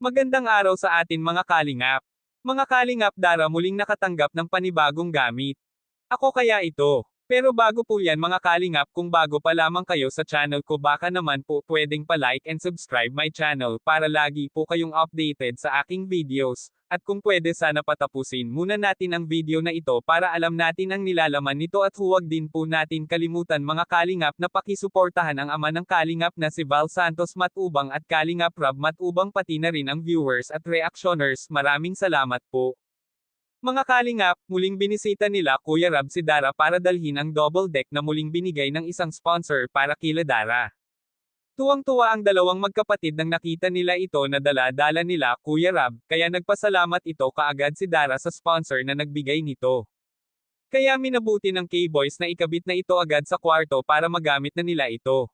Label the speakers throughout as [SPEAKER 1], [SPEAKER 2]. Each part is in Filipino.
[SPEAKER 1] Magandang araw sa atin mga kalingap. Mga kalingap, Dara muling nakatanggap ng panibagong gamit. Ako kaya ito. Pero bago po yan mga kalingap, kung bago pa lamang kayo sa channel ko, baka naman po pwedeng pa-like and subscribe my channel para lagi po kayong updated sa aking videos. At kung pwede, sana patapusin muna natin ang video na ito para alam natin ang nilalaman nito, at huwag din po natin kalimutan mga kalingap na pakisuportahan ang ama ng kalingap na si Val Santos Matubang at Kalingap Rob Matubang, pati na rin ang viewers at reactioners. Maraming salamat po. Mga kalingap, muling binisita nila Kuya Rob si Dara para dalhin ang double deck na muling binigay ng isang sponsor para kila Dara. Tuwang-tuwa ang dalawang magkapatid nang nakita nila ito na dala-dala nila Kuya Rob, kaya nagpasalamat ito kaagad si Dara sa sponsor na nagbigay nito. Kaya minabuti ng K-Boys na ikabit na ito agad sa kwarto para magamit na nila ito.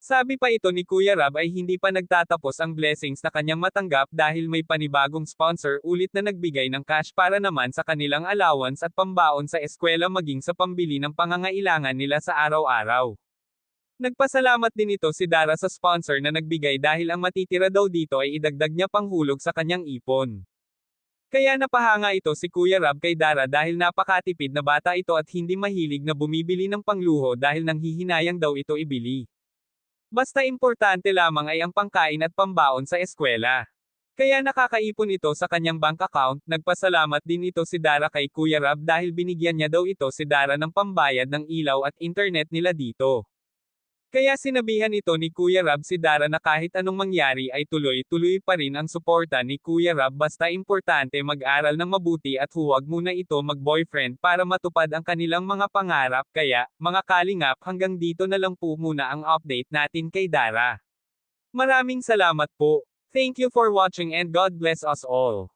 [SPEAKER 1] Sabi pa ito ni Kuya Rob ay hindi pa nagtatapos ang blessings na kanyang matanggap dahil may panibagong sponsor ulit na nagbigay ng cash para naman sa kanilang allowance at pambaon sa eskwela, maging sa pambili ng pangangailangan nila sa araw-araw. Nagpasalamat din ito si Dara sa sponsor na nagbigay dahil ang matitira daw dito ay idagdag niya panghulog sa kanyang ipon. Kaya napahanga ito si Kuya Rob kay Dara dahil napakatipid na bata ito at hindi mahilig na bumibili ng pangluho dahil nanghihinayang daw ito ibili. Basta importante lamang ay ang pangkain at pambaon sa eskwela. Kaya nakakaipon ito sa kanyang bank account. Nagpasalamat din ito si Dara kay Kuya Rob dahil binigyan niya daw ito si Dara ng pambayad ng ilaw at internet nila dito. Kaya sinabihan ito ni Kuya Rob si Dara na kahit anong mangyari ay tuloy-tuloy pa rin ang suporta ni Kuya Rob, basta importante mag-aral ng mabuti at huwag muna ito mag-boyfriend para matupad ang kanilang mga pangarap. Kaya, mga kalingap, hanggang dito na lang po muna ang update natin kay Dara. Maraming salamat po. Thank you for watching and God bless us all.